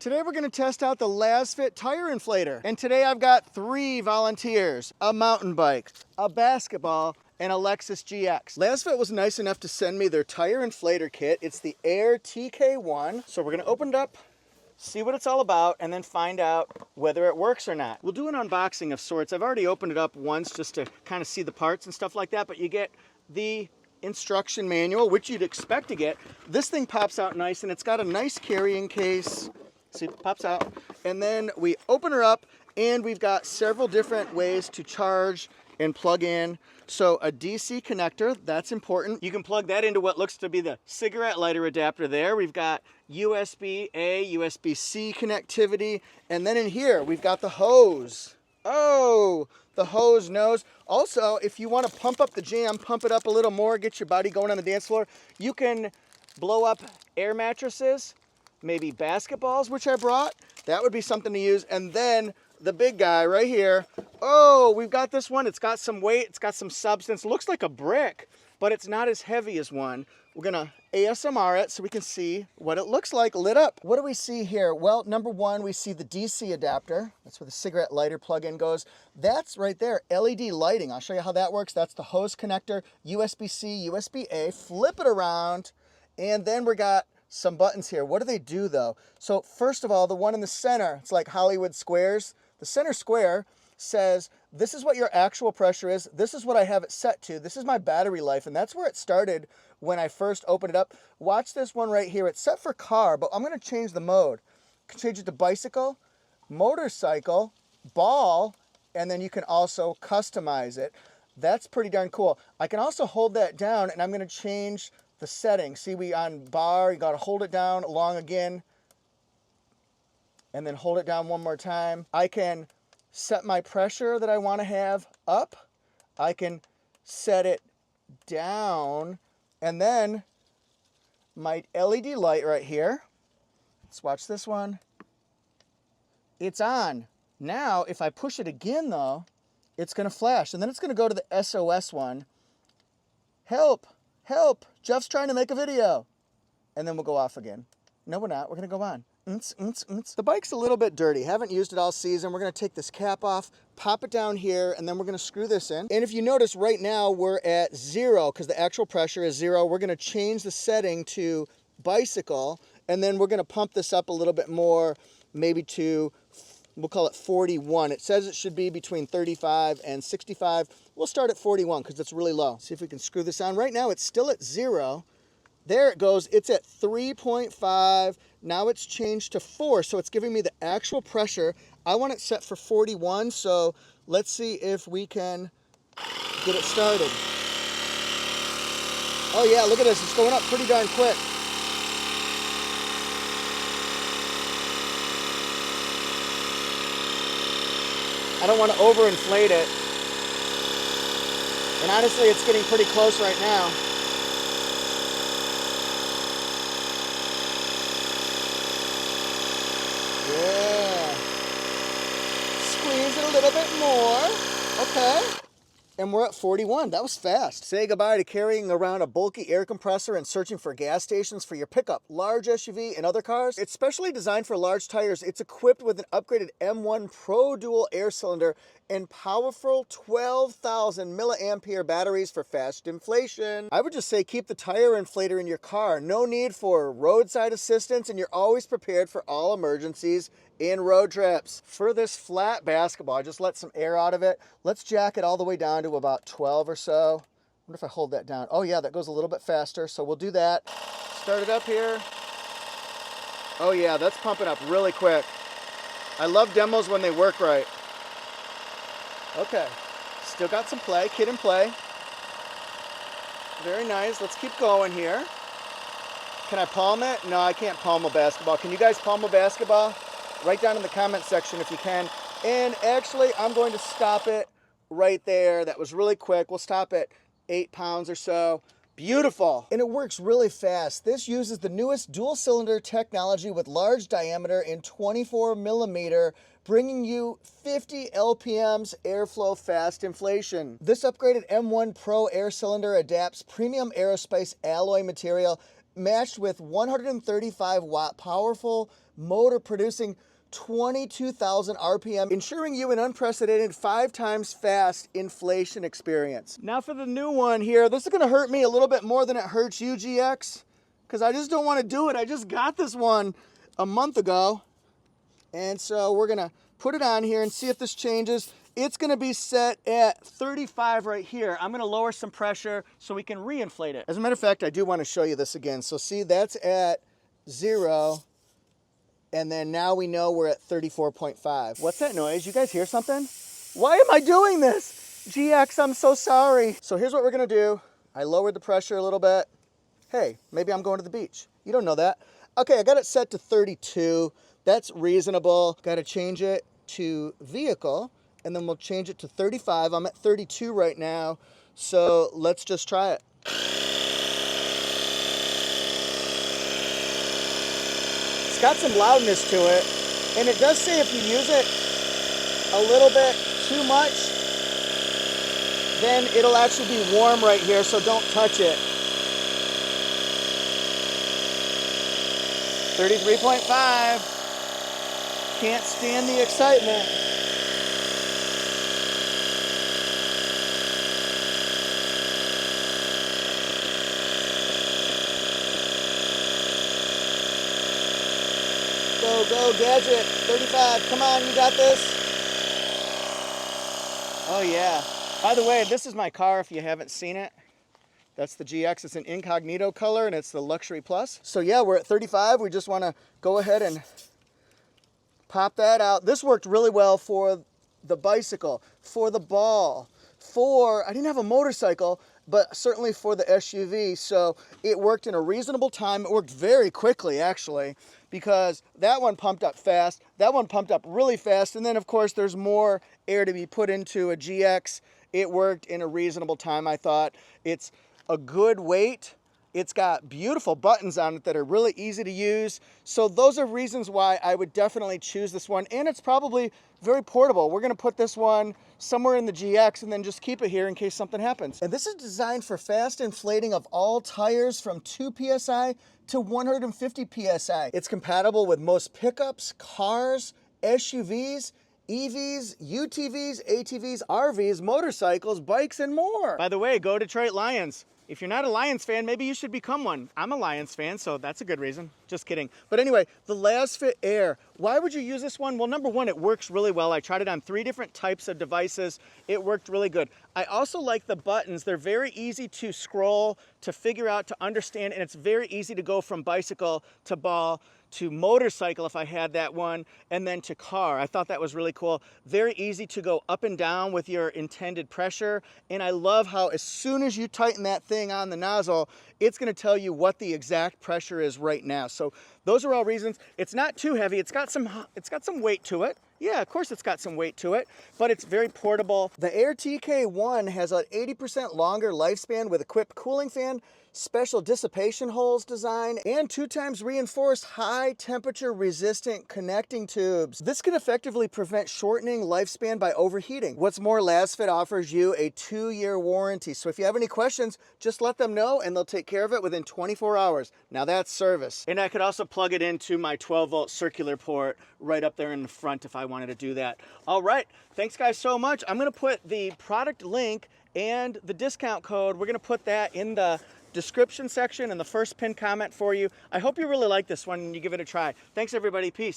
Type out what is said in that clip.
Today we're going to test out the Lasfit tire inflator. And today I've got 3 volunteers, a mountain bike, a basketball, and a Lexus GX. Lasfit was nice enough to send me their tire inflator kit. It's the Air TK1. So we're going to open it up, see what it's all about, and then find out whether it works or not. We'll do an unboxing of sorts. I've already opened it up once just to kind of see the parts and stuff like that, but you get the instruction manual, which you'd expect to get. This thing pops out nice, and it's got a nice carrying case. See, it pops out. And then we open her up, and we've got several different ways to charge and plug in. So a DC connector, that's important. You can plug that into what looks to be the cigarette lighter adapter there. We've got USB-A, USB-C connectivity. And then in here, we've got the hose. Oh, the hose nose. Also, if you want to pump up the jam, pump it up a little more, get your body going on the dance floor, you can blow up air mattresses, maybe basketballs, which I brought. That would be something to use. And then the big guy right here. Oh, we've got this one. It's got some weight. It's got some substance. It looks like a brick, but it's not as heavy as one. We're going to ASMR it so we can see what it looks like lit up. What do we see here? Well, number one, we see the DC adapter. That's where the cigarette lighter plug-in goes. That's right there, LED lighting. I'll show you how that works. That's the hose connector, USB-C, USB-A. Flip it around, and then we got some buttons here. What do they do though? So first of all, the one in the center, it's like Hollywood squares. The center square says, this is what your actual pressure is. This is what I have it set to. This is my battery life. And that's where it started when I first opened it up. Watch this one right here. It's set for car, but I'm going to change the mode. I can change it to bicycle, motorcycle, ball, and then you can also customize it. That's pretty darn cool. I can also hold that down, and I'm going to change the setting. See, we on bar, you got to hold it down long again, and then hold it down one more time. I can set my pressure that I want to have up. I can set it down, and then my LED light right here. Let's watch this one. It's on. Now, if I push it again though, it's going to flash, and then it's going to go to the SOS one. Help! Help! Jeff's trying to make a video. And then we'll go off again. No, we're not. We're going to go on. The bike's a little bit dirty. Haven't used it all season. We're going to take this cap off, pop it down here, and then we're going to screw this in. And if you notice, right now we're at 0 because the actual pressure is 0. We're going to change the setting to bicycle, and then we're going to pump this up a little bit more, maybe to, we'll call it 41. It says it should be between 35 and 65. We'll start at 41 because it's really low. See if we can screw this on. Right now it's still at 0. There it goes. It's at 3.5. Now it's changed to 4, so it's giving me the actual pressure. I want it set for 41, so let's see if we can get it started. Oh yeah, look at this. It's going up pretty darn quick. I don't want to overinflate it. And honestly, it's getting pretty close right now. Yeah. Squeeze it a little bit more. Okay. And we're at 41. That was fast. Say goodbye to carrying around a bulky air compressor and searching for gas stations for your pickup, large SUV, and other cars. It's specially designed for large tires. It's equipped with an upgraded M1 Pro Dual air cylinder and powerful 12,000 milliampere batteries for fast inflation. I would just say keep the tire inflator in your car. No need for roadside assistance, and you're always prepared for all emergencies in road trips. For this flat basketball, I just let some air out of it. Let's jack it all the way down to about 12 or so. I wonder if I hold that down. Oh yeah, that goes a little bit faster, so we'll do that. Start it up here. Oh yeah, that's pumping up really quick. I love demos when they work right. Okay, still got some play, kid and play. Very nice, let's keep going here. Can I palm it? No, I can't palm a basketball. Can you guys palm a basketball? Write down in the comment section if you can. And actually, I'm going to stop it right there. That was really quick. We'll stop at 8 pounds or so. Beautiful. And it works really fast. This uses the newest dual cylinder technology with large diameter in 24 millimeter, bringing you 50 LPMs airflow fast inflation. This upgraded M1 Pro air cylinder adapts premium aerospace alloy material matched with 135 watt powerful motor producing 22,000 RPM, ensuring you an unprecedented 5 times fast inflation experience. Now for the new one here, this is gonna hurt me a little bit more than it hurts you, GX, because I just don't wanna do it. I just got this one a month ago. And so we're gonna put it on here and see if this changes. It's gonna be set at 35 right here. I'm gonna lower some pressure so we can reinflate it. As a matter of fact, I do wanna show you this again. So see, that's at 0. And then now we know we're at 34.5. What's that noise? You guys hear something? Why am I doing this? GX, I'm so sorry. So here's what we're gonna do. I lowered the pressure a little bit. Hey, maybe I'm going to the beach. You don't know that. Okay, I got it set to 32. That's reasonable. Got to change it to vehicle, and then we'll change it to 35. I'm at 32 right now, so let's just try it. It's got some loudness to it, and it does say if you use it a little bit too much, then it'll actually be warm right here, so don't touch it. 33.5. Can't stand the excitement. Go, go, Gadget. 35. Come on, you got this. Oh, yeah. By the way, this is my car if you haven't seen it. That's the GX. It's an incognito color, and it's the Luxury Plus. So, yeah, we're at 35. We just want to go ahead and pop that out. This worked really well for the bicycle, for the ball, I didn't have a motorcycle, but certainly for the SUV. So it worked in a reasonable time. It worked very quickly, actually, because that one pumped up fast. That one pumped up really fast. And then, of course, there's more air to be put into a GX. It worked in a reasonable time, I thought. It's a good weight. It's got beautiful buttons on it that are really easy to use. So those are reasons why I would definitely choose this one. And it's probably very portable. We're gonna put this one somewhere in the GX and then just keep it here in case something happens. And this is designed for fast inflating of all tires from 2 PSI to 150 PSI. It's compatible with most pickups, cars, SUVs, EVs, UTVs, ATVs, RVs, motorcycles, bikes, and more. By the way, go Detroit Lions. If you're not a Lions fan, maybe you should become one. I'm a Lions fan, so that's a good reason. Just kidding. But anyway, the Lasfit Air. Why would you use this one? Well, number one, it works really well. I tried it on 3 different types of devices. It worked really good. I also like the buttons. They're very easy to scroll, to figure out, to understand, and it's very easy to go from bicycle to ball to motorcycle if I had that one, and then to car. I thought that was really cool. Very easy to go up and down with your intended pressure, and I love how as soon as you tighten that thing on the nozzle, it's gonna tell you what the exact pressure is right now. So those are all reasons. It's not too heavy. It's got some weight to it. Yeah, of course it's got some weight to it, but it's very portable. The Air TK1 has an 80% longer lifespan with equipped cooling fan, special dissipation holes design, and 2 times reinforced high temperature resistant connecting tubes. This can effectively prevent shortening lifespan by overheating. What's more, Lasfit offers you a 2-year warranty. So if you have any questions, just let them know and they'll take care of it within 24 hours. Now that's service. And I could also plug it into my 12-volt circular port right up there in the front if I wanted to do that. All right, thanks guys so much. I'm gonna put the product link and the discount code. We're gonna put that in the description section and the first pinned comment for you. I hope you really like this one and you give it a try. Thanks everybody, peace.